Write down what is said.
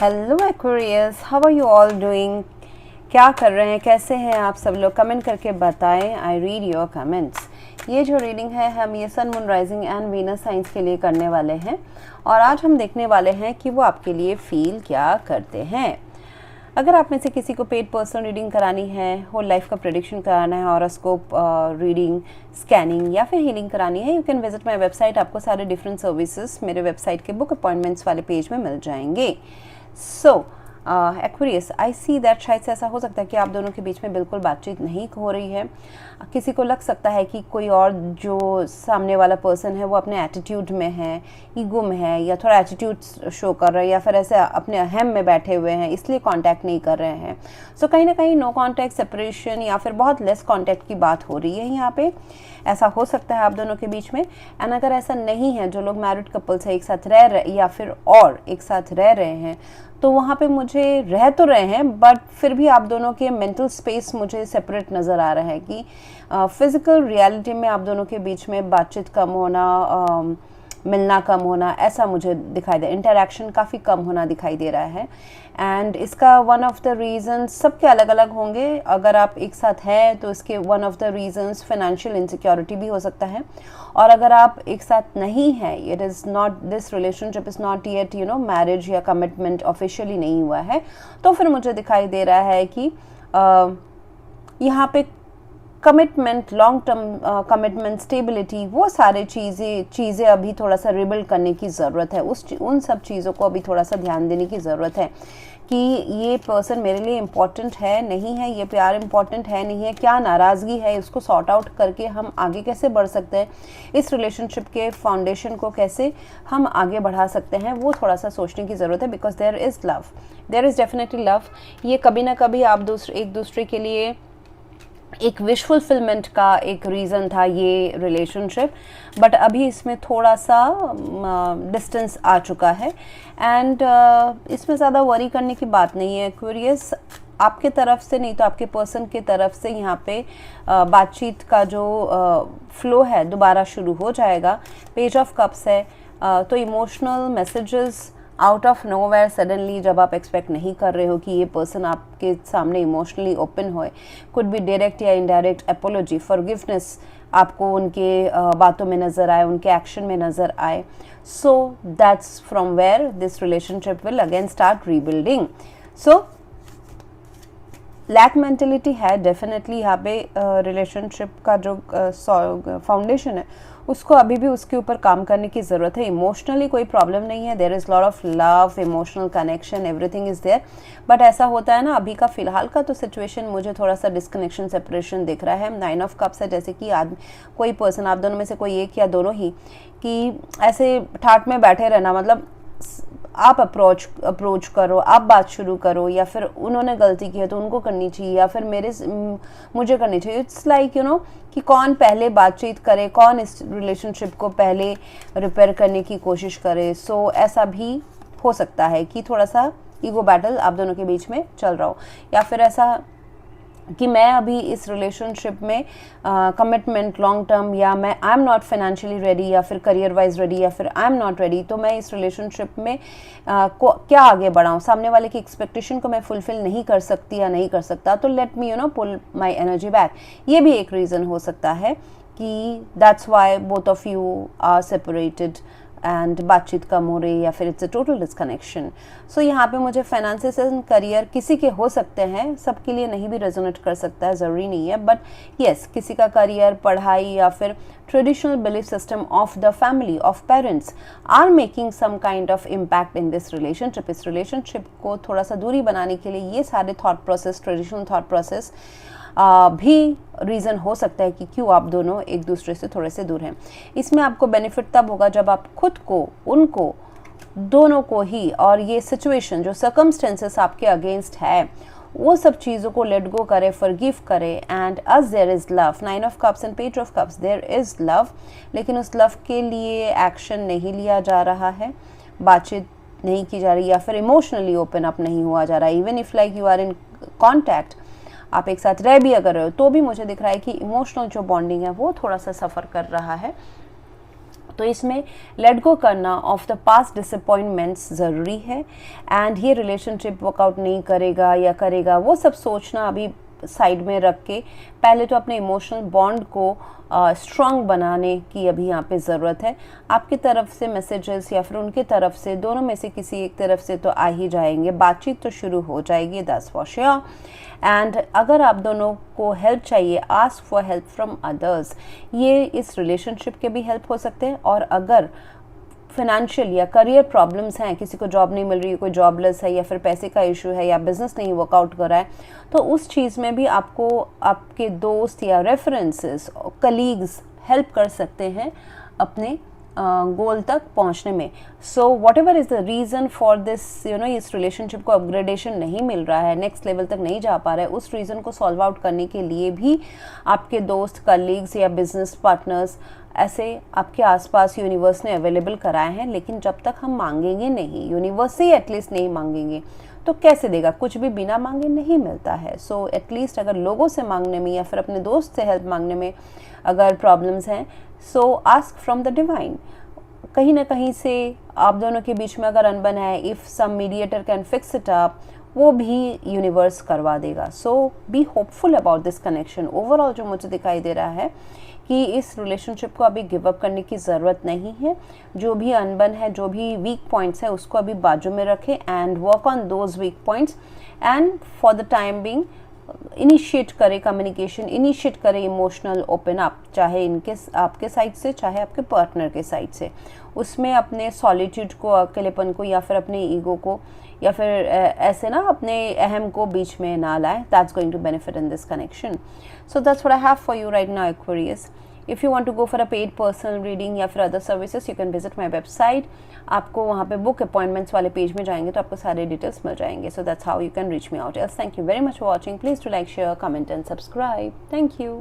Hello Aquarius, how are you all doing. क्या कर रहे हैं, कैसे हैं आप सब लोग? कमेंट करके बताएं। I read your comments. ये जो रीडिंग है हम ये sun, moon, rising and Venus signs के लिए करने वाले हैं और आज हम देखने वाले हैं कि वो आपके लिए फील क्या करते हैं। अगर आप में से किसी को पेड पर्सनल रीडिंग करानी है, होल लाइफ का प्रेडिक्शन कराना है, हॉरोस्कोप रीडिंग, स्कैनिंग या फिर हीलिंग करानी है, you can visit my website. आपको सारे डिफरेंट सर्विसेज मेरे वेबसाइट के बुक अपॉइंटमेंट्स वाले पेज में मिल जाएंगे। सो एक्वेरियस, आई सी दैट शायद से ऐसा हो सकता है कि आप दोनों के बीच में बिल्कुल बातचीत नहीं हो रही है। किसी को लग सकता है कि कोई और जो सामने वाला पर्सन है वो अपने एटीट्यूड में है, ईगो में है, या थोड़ा एटीट्यूड शो कर रहे हैं, या फिर ऐसे अपने अहम में बैठे हुए हैं इसलिए कांटेक्ट नहीं कर रहे हैं। सो कहीं ना कहीं नो कांटेक्ट, सेपरेशन या फिर बहुत लेस कांटेक्ट की बात हो रही है यहाँ पे। ऐसा हो सकता है आप दोनों के बीच में। एंड अगर ऐसा नहीं है, जो लोग मैरिड कपल्स है, एक साथ रह रहे या फिर और एक साथ रह रहे हैं, तो वहाँ पे मुझे रह तो रहे हैं बट फिर भी आप दोनों के मेंटल स्पेस मुझे सेपरेट नज़र आ रहा है कि फिज़िकल रियलिटी में आप दोनों के बीच में बातचीत कम होना, मिलना कम होना, ऐसा मुझे दिखाई दे, इंटरेक्शन काफ़ी कम होना दिखाई दे रहा है। एंड इसका वन ऑफ द रीज़न्स सबके अलग अलग होंगे। अगर आप एक साथ हैं तो इसके one of the reasons financial insecurity भी हो सकता है, और अगर आप एक साथ नहीं हैं, it is not, this relationship is not yet marriage या कमिटमेंट ऑफिशियली नहीं हुआ है, तो फिर मुझे दिखाई दे रहा है कि यहाँ पे commitment, long term commitment, stability, वो सारे चीज़ें अभी थोड़ा सा रिबिल्ड करने की ज़रूरत है। उन सब चीज़ों को अभी थोड़ा सा ध्यान देने की ज़रूरत है कि ये पर्सन मेरे लिए इम्पॉर्टेंट है नहीं है, ये प्यार इम्पॉर्टेंट है नहीं है, क्या नाराज़गी है, उसको सॉर्ट आउट करके हम आगे कैसे बढ़ सकते हैं, इस रिलेशनशिप के फाउंडेशन को कैसे हम आगे बढ़ा सकते हैं, वो थोड़ा सा सोचने की ज़रूरत है। Because there is love, there is definitely love. ये कभी ना कभी आप एक दूसरे के लिए एक विश फुलफिलमेंट का एक रीज़न था ये रिलेशनशिप, बट अभी इसमें थोड़ा सा डिस्टेंस आ चुका है। एंड इसमें ज़्यादा वरी करने की बात नहीं है एक्वेरियस। आपके तरफ से नहीं तो आपके पर्सन की तरफ से यहाँ पे बातचीत का जो फ्लो है दोबारा शुरू हो जाएगा। पेज ऑफ कप्स है, तो emotional messages out of nowhere suddenly, जब आप एक्सपेक्ट नहीं कर रहे हो कि ये पर्सन आपके सामने इमोशनली ओपन होए, कुड बी डायरेक्ट या इनडायरेक्ट अपोलॉजी, फॉरगिवनेस आपको उनके बातों में नज़र आए, उनके एक्शन में नज़र आए। So that's from where this relationship will again start rebuilding. So lack mentality है डेफिनेटली यहाँ पे। रिलेशनशिप का जो फाउंडेशन है उसको अभी भी उसके ऊपर काम करने की ज़रूरत है। इमोशनली कोई प्रॉब्लम नहीं है, there is lot of love, emotional connection, everything is there. But ऐसा होता है ना, अभी का फ़िलहाल का तो सिचुएशन मुझे थोड़ा सा डिस्कनेक्शन, सेपरेशन दिख रहा है। 9 ऑफ कप्स है, जैसे कि कोई पर्सन, आप दोनों में से कोई एक या दोनों ही, कि ऐसे ठाट में बैठे रहना, मतलब आप अप्रोच करो, आप बात शुरू करो, या फिर उन्होंने गलती की है तो उनको करनी चाहिए, या फिर मुझे करनी चाहिए। इट्स लाइक कि कौन पहले बातचीत करे, कौन इस रिलेशनशिप को पहले रिपेयर करने की कोशिश करे। सो ऐसा भी हो सकता है कि थोड़ा सा ईगो बैटल आप दोनों के बीच में चल रहा हो, या फिर ऐसा कि मैं अभी इस रिलेशनशिप में कमिटमेंट लॉन्ग टर्म, या मैं I am not financially ready, या फिर करियर वाइज रेडी, या फिर आई एम नॉट रेडी, तो मैं इस रिलेशनशिप में क्या आगे बढ़ाऊँ, सामने वाले की एक्सपेक्टेशन को मैं फुलफिल नहीं कर सकती या नहीं कर सकता, तो let me pull my energy back. ये भी एक रीज़न हो सकता है कि that's why both of you are separated and बातचीत कम हो रही है, या फिर it's a total disconnection. So यहाँ पे मुझे फाइनेंसेस एंड करियर किसी के हो सकते हैं, सबके लिए नहीं भी रेजोनेट कर सकता है, ज़रूरी नहीं है, बट येस, किसी का करियर, पढ़ाई, या फिर traditional belief system of the family, of parents are making some kind of impact in this relationship. इस रिलेशनशिप को थोड़ा सा दूरी बनाने के लिए ये सारे thought process, traditional thought process भी रीज़न हो सकता है कि क्यों आप दोनों एक दूसरे से थोड़े से दूर हैं। इसमें आपको बेनिफिट तब होगा जब आप खुद को, उनको, दोनों को ही, और ये सिचुएशन जो सर्कमस्टेंसेस आपके अगेंस्ट है, वो सब चीज़ों को लेट गो करे, फॉरगिव करे। And as there is love, 9 of cups and page of cups, there is love, लेकिन उस लव के लिए एक्शन नहीं लिया जा रहा है, बातचीत नहीं की जा रही, या फिर इमोशनली ओपन अप नहीं हुआ जा रहा है। Even if like you are in contact, आप एक साथ रह भी अगर रहे हो, तो भी मुझे दिख रहा है कि इमोशनल जो बॉन्डिंग है वो थोड़ा सा सफ़र कर रहा है। तो इसमें लेट गो करना ऑफ द पास्ट डिसअपॉइंटमेंट्स ज़रूरी है। एंड ये रिलेशनशिप वर्कआउट नहीं करेगा या करेगा, वो सब सोचना अभी साइड में रख के पहले तो अपने इमोशनल बॉन्ड को स्ट्रॉन्ग बनाने की अभी यहाँ पे ज़रूरत है। आपकी तरफ से मैसेजेस या फिर उनकी तरफ से, दोनों में से किसी एक तरफ से तो आ ही जाएंगे, बातचीत तो शुरू हो जाएगी, दैट्स फॉर श्योर। एंड अगर आप दोनों को हेल्प चाहिए, ask for help from others. ये इस रिलेशनशिप के भी हेल्प हो सकते हैं। और अगर फाइनेंशियल या करियर प्रॉब्लम्स हैं, किसी को जॉब नहीं मिल रही है, कोई जॉबलेस है, या फिर पैसे का इशू है, या बिजनेस नहीं वर्कआउट कर रहा है, तो उस चीज़ में भी आपको आपके दोस्त या रेफरेंसेस, कलीग्स हेल्प कर सकते हैं अपने गोल तक पहुंचने में। So what ever is the reason for this, इस रिलेशनशिप को अपग्रेडेशन नहीं मिल रहा है, नेक्स्ट लेवल तक नहीं जा पा रहा है, उस रीज़न को सॉल्व आउट करने के लिए भी आपके दोस्त, कलीग्स या बिजनेस पार्टनर्स ऐसे आपके आसपास यूनिवर्स ने अवेलेबल कराए हैं। लेकिन जब तक हम मांगेंगे नहीं, यूनिवर्स से एटलीस्ट नहीं मांगेंगे, तो कैसे देगा? कुछ भी बिना मांगे नहीं मिलता है। सो एटलीस्ट अगर लोगों से मांगने में या फिर अपने दोस्त से हेल्प मांगने में अगर प्रॉब्लम्स हैं, सो आस्क फ्रॉम द डिवाइन। कहीं ना कहीं से आप दोनों के बीच में अगर अनबन है, if some mediator can fix it up, वो भी यूनिवर्स करवा देगा। So be hopeful about this connection. Overall जो मुझे दिखाई दे रहा है कि इस रिलेशनशिप को अभी गिव अप करने की ज़रूरत नहीं है। जो भी अनबन है, जो भी वीक पॉइंट्स है, उसको अभी बाजू में रखें and work on those weak points. And for the time being initiate करें कम्युनिकेशन, इनिशिएट करें इमोशनल ओपन अप, चाहे इनके आपके साइड से, चाहे आपके पार्टनर के साइड से। उसमें अपने सॉलिट्यूड को, अकेलेपन को, या फिर अपने ईगो को, या फिर ऐसे ना अपने अहम को बीच में ना लाएं। That's going to benefit in this connection. So that's what I have for you right now, Aquarius. If you want to go for a paid personal reading या फिर other services, you can visit my website. आपको वहाँ पे book appointments वाले page में जाएंगे तो आपको सारे डिटेल्स मिल जाएंगे. So that's how you can reach me out. Else, thank you very much for watching. Please do like, share, comment and subscribe. Thank you.